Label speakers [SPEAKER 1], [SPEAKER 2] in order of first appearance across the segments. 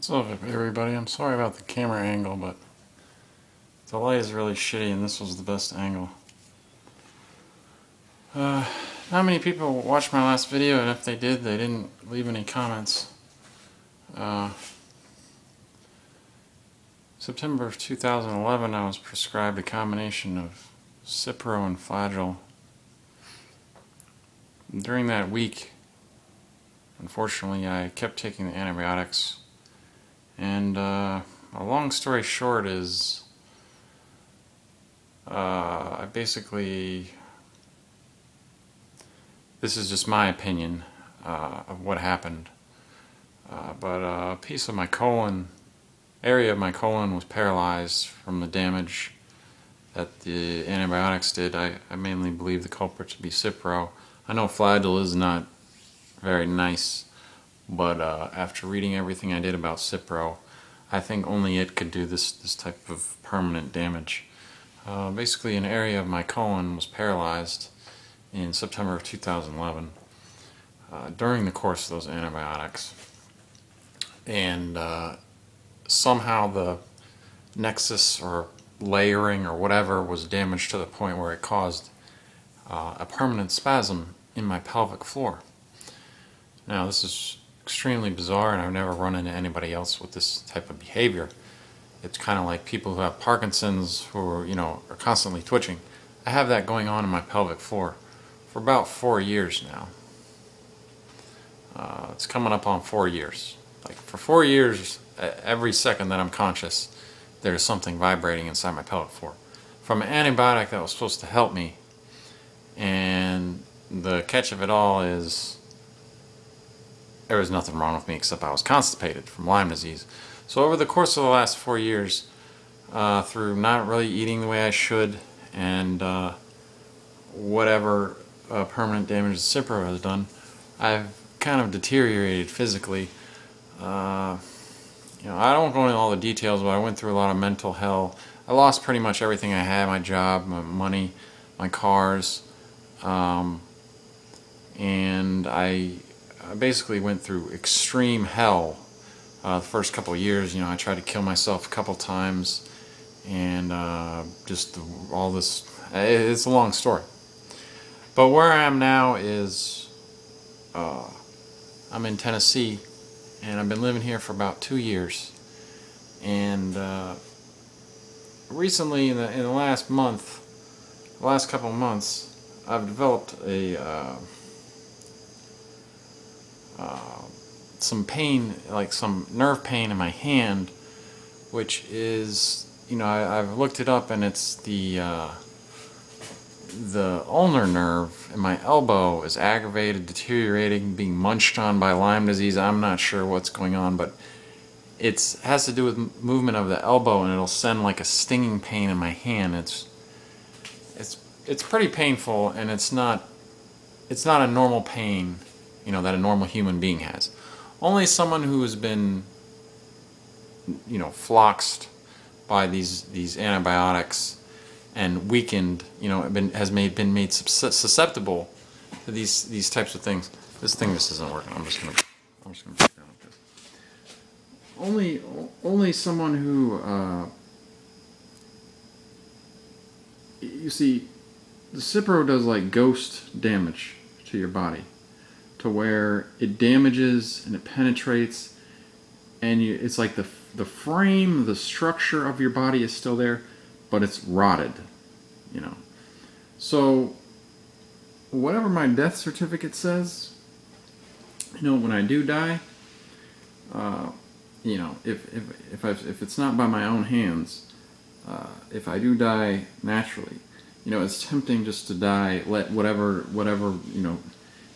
[SPEAKER 1] What's up, everybody? I'm sorry about the camera angle, but the light is really shitty and this was the best angle. Not many people watched my last video, and if they did, they didn't leave any comments. September of 2011, I was prescribed a combination of Cipro and Flagyl. During that week, unfortunately, I kept taking the antibiotics. And a long story short is, I basically, this is just my opinion of what happened, but a piece of my colon, area of my colon was paralyzed from the damage that the antibiotics did. I mainly believe the culprit to be Cipro. I know Flagyl is not very nice, but after reading everything I did about Cipro, I think only it could do this type of permanent damage. Basically, an area of my colon was paralyzed in September of 2011 during the course of those antibiotics, and somehow the nexus or layering or whatever was damaged to the point where it caused a permanent spasm in my pelvic floor. Now, this is extremely bizarre, and I've never run into anybody else with this type of behavior. It's kind of like people who have Parkinson's, who are, are constantly twitching. I have that going on in my pelvic floor for about 4 years now. It's coming up on 4 years. Like, for 4 years, every second that I'm conscious, there's something vibrating inside my pelvic floor from an antibiotic that was supposed to help me. And the catch of it all is, there was nothing wrong with me except I was constipated from Lyme disease. So over the course of the last 4 years, through not really eating the way I should, and whatever permanent damage Cipro has done, I've kind of deteriorated physically. I don't go into all the details, but I went through a lot of mental hell. I lost pretty much everything I had: my job, my money, my cars, and I basically went through extreme hell the first couple of years. I tried to kill myself a couple times, and just all this. It's a long story. But where I am now is I'm in Tennessee, and I've been living here for about 2 years. And recently, in the last couple of months, I've developed some pain, like some nerve pain in my hand, which is, I've looked it up, and it's the ulnar nerve in my elbow is aggravated, deteriorating, being munched on by Lyme disease. I'm not sure what's going on, but it has to do with movement of the elbow, and it'll send like a stinging pain in my hand. It's pretty painful, and it's not a normal pain, that a normal human being has. Only someone who has been, floxed by these antibiotics and weakened, been made susceptible to these types of things. This thing just isn't working. I'm just gonna break down like this. Only someone who, you see, the Cipro does like ghost damage to your body, to where it damages and it penetrates, and it's like the frame, the structure of your body is still there, but it's rotted, So whatever my death certificate says, when I do die, if it's not by my own hands, if I do die naturally, it's tempting just to die, let whatever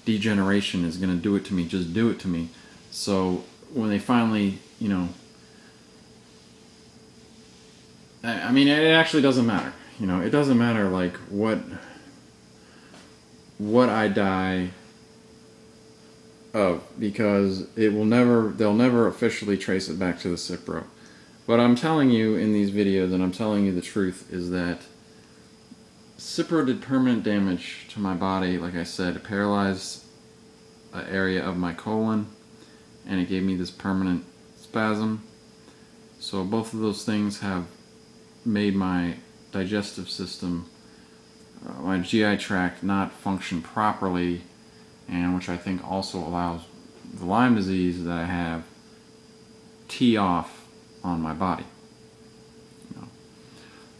[SPEAKER 1] degeneration is going to do it to me, just do it to me. So when they finally, it actually doesn't matter. It doesn't matter like what I die of, because they'll never officially trace it back to the Cipro. But I'm telling you in these videos, and I'm telling you the truth, is that Cipro did permanent damage to my body. Like I said, it paralyzed an area of my colon, and it gave me this permanent spasm. So both of those things have made my digestive system, my GI tract, not function properly, and which I think also allows the Lyme disease that I have tee off on my body. You know.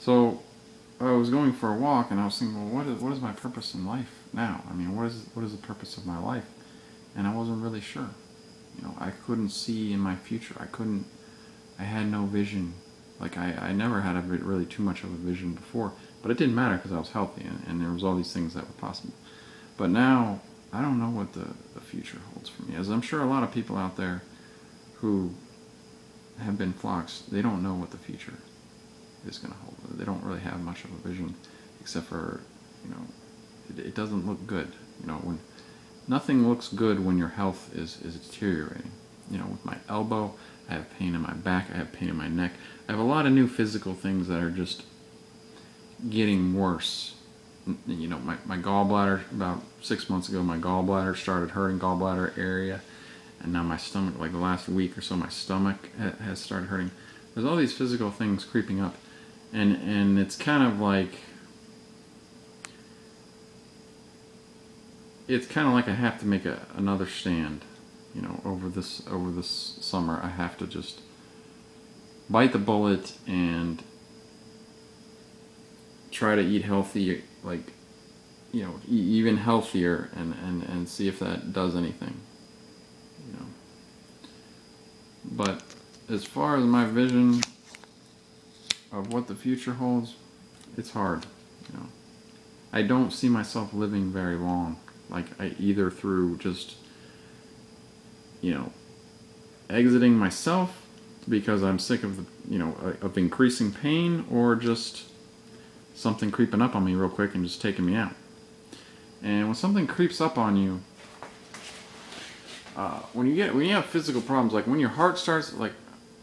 [SPEAKER 1] So I was going for a walk and I was thinking, well, what is my purpose in life now? I mean, what is the purpose of my life? And I wasn't really sure. You know, I couldn't see in my future. I had no vision. Like I never had really too much of a vision before, but it didn't matter because I was healthy and there was all these things that were possible. But now I don't know what the future holds for me. As I'm sure a lot of people out there who have been flocks, they don't know what the future is going to hold. They don't really have much of a vision, except for, you know, it doesn't look good. You know, when nothing looks good when your health is deteriorating. You know, with my elbow, I have pain in my back, I have pain in my neck. I have a lot of new physical things that are just getting worse. You know, my gallbladder, about 6 months ago, my gallbladder started hurting, gallbladder area. And now my stomach, like the last week or so, my stomach has started hurting. There's all these physical things creeping up. And it's kind of like, I have to make another stand, you know, over this summer. I have to just bite the bullet and try to eat healthy, like, you know, even healthier, and see if that does anything, you know. But as far as my vision of what the future holds, it's hard, you know. I don't see myself living very long, like either through just, you know, exiting myself because I'm sick of the, you know, of increasing pain, or just something creeping up on me real quick and just taking me out. And when something creeps up on you, when you have physical problems, like when your heart starts, like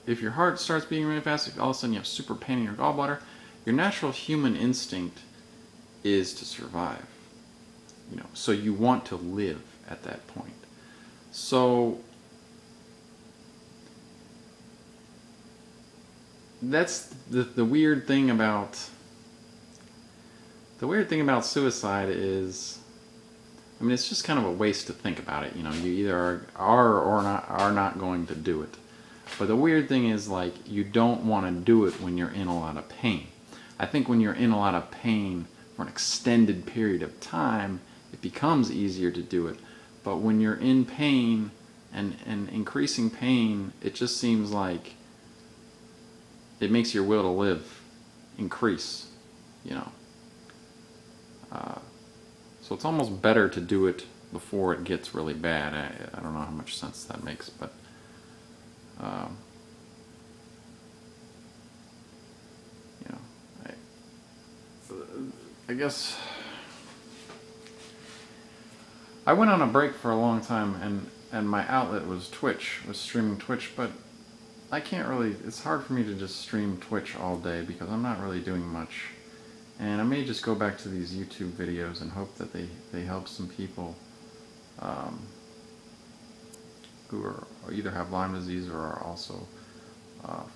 [SPEAKER 1] if your heart starts beating really fast, if all of a sudden you have super pain in your gallbladder, your natural human instinct is to survive. You know, so you want to live at that point. So that's the weird thing about suicide is, I mean, it's just kind of a waste to think about it. You know, you either are not going to do it. But the weird thing is, like, you don't want to do it when you're in a lot of pain. I think when you're in a lot of pain for an extended period of time, it becomes easier to do it. But when you're in pain and increasing pain, it just seems like it makes your will to live increase, you know. So it's almost better to do it before it gets really bad. I don't know how much sense that makes, but you know, I guess I went on a break for a long time, and my outlet was streaming Twitch, but I can't really, it's hard for me to just stream Twitch all day because I'm not really doing much. And I may just go back to these YouTube videos and hope that they help some people who are either have Lyme disease or are also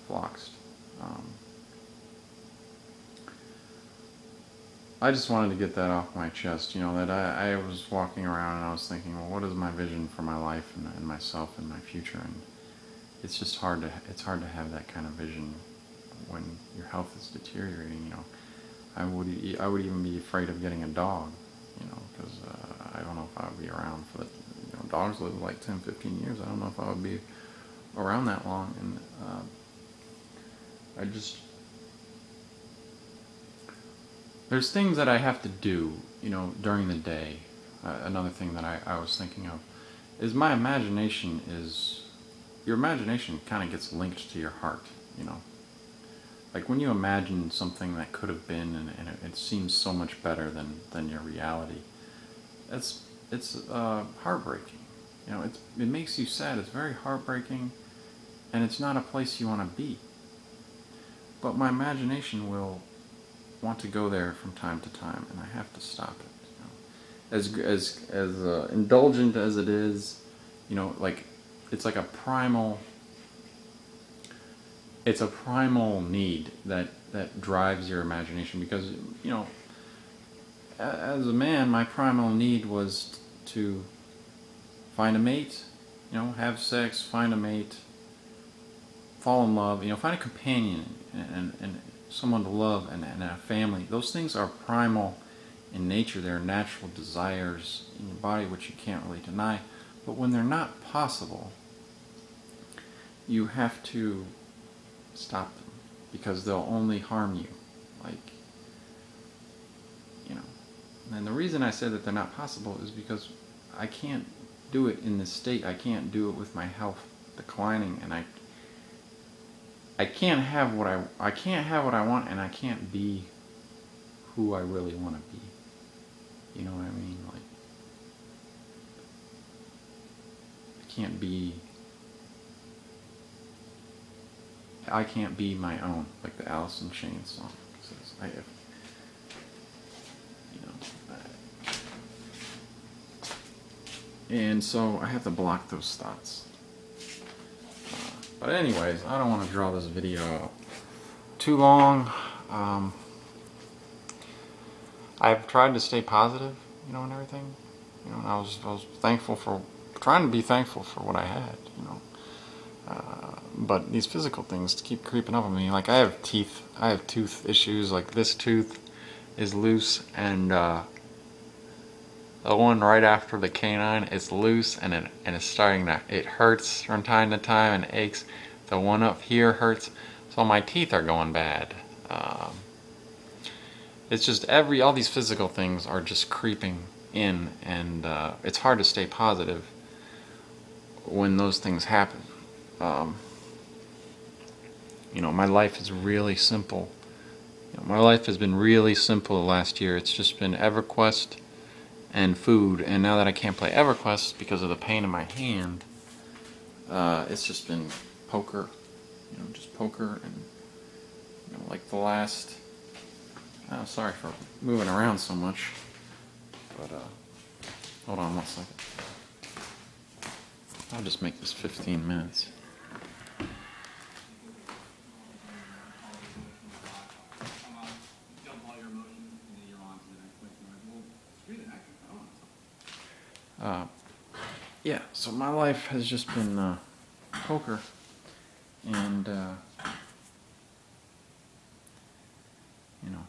[SPEAKER 1] floxed. I just wanted to get that off my chest, you know, that I was walking around and I was thinking, well, what is my vision for my life and myself and my future? And it's just hard to have that kind of vision when your health is deteriorating, you know. I would even be afraid of getting a dog, you know, because I don't know if I would be around for the, you know, dogs live like 10, 15 years. I don't know if I would be around that long, and there's things that I have to do, you know, during the day. Another thing that I was thinking of is my imagination your imagination kind of gets linked to your heart, you know. Like when you imagine something that could have been, and it seems so much better than your reality, it's heartbreaking. You know, it makes you sad. It's very heartbreaking, and it's not a place you want to be. But my imagination will want to go there from time to time, and I have to stop it. You know? As indulgent as it is, you know, like it's like a primal it's a primal need that drives your imagination, because, you know, as a man, my primal need was to find a mate, you know, have sex, find a mate, fall in love, you know, find a companion and someone to love, and a family. Those things are primal in nature. They're natural desires in your body, which you can't really deny. But when they're not possible, you have to stop them, because they'll only harm you. Like, you know, and the reason I said that they're not possible is because I can't do it in this state. I can't do it with my health declining, and I can't have what I can't have what I want, and I can't be who I really want to be. You know what I mean? Like, I can't be my own, like the Alice in Chains song says. You know, and so I have to block those thoughts. But anyways, I don't want to draw this video too long. I've tried to stay positive, you know, and everything. You know, and I was thankful for, trying to be thankful for what I had, you know. But these physical things keep creeping up on me. Like, I have tooth issues. Like, this tooth is loose, and the one right after the canine is loose, and it's starting to, it hurts from time to time and aches. The one up here hurts, so my teeth are going bad. It's just all these physical things are just creeping in, and it's hard to stay positive when those things happen. You know, my life is really simple. You know, my life has been really simple the last year. It's just been EverQuest and food, and now that I can't play EverQuest because of the pain in my hand, it's just been poker. You know, just poker, and, you know, like the last. Oh, sorry for moving around so much, but hold on one second. I'll just make this 15 minutes. Yeah, so my life has just been poker, and you know,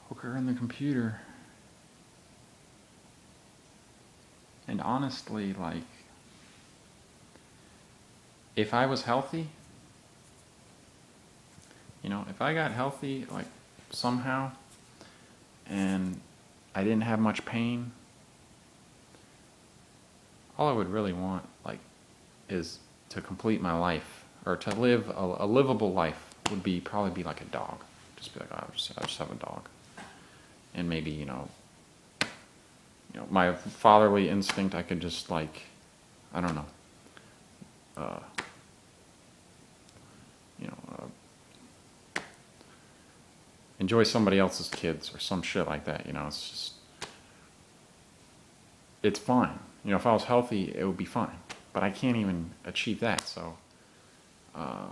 [SPEAKER 1] poker and the computer. And honestly, like, if I was healthy, you know, if I got healthy, like, somehow, and I didn't have much pain, all I would really want, like, is to complete my life, or to live a livable life, would be probably be like a dog. Just be like, oh, I just have a dog, and maybe, you know, my fatherly instinct, I could just, like, I don't know, you know, enjoy somebody else's kids or some shit like that. You know, it's just, it's fine. You know, if I was healthy, it would be fine. But I can't even achieve that, so I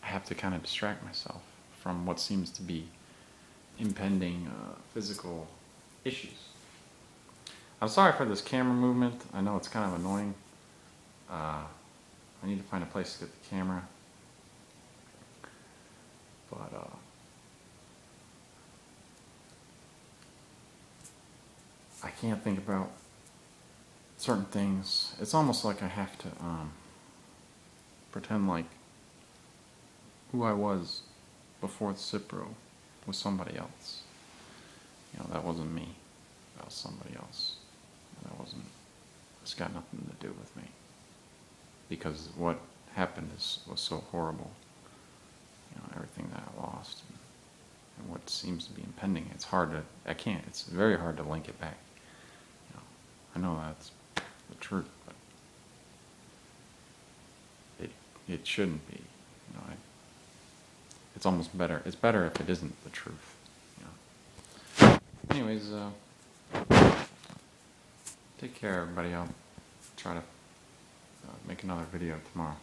[SPEAKER 1] have to kind of distract myself from what seems to be impending physical issues. I'm sorry for this camera movement. I know it's kind of annoying. I need to find a place to get the camera. But I can't think about certain things. It's almost like I have to pretend like who I was before the Cipro was somebody else. You know, that wasn't me. That was somebody else. It's got nothing to do with me. Because what happened was so horrible. You know, everything that I lost, and what seems to be impending. It's very hard to link it back. You know, I know that's the truth, but it shouldn't be. You know, it's almost better. It's better if it isn't the truth. You know. Anyways, take care, everybody. I'll try to make another video tomorrow.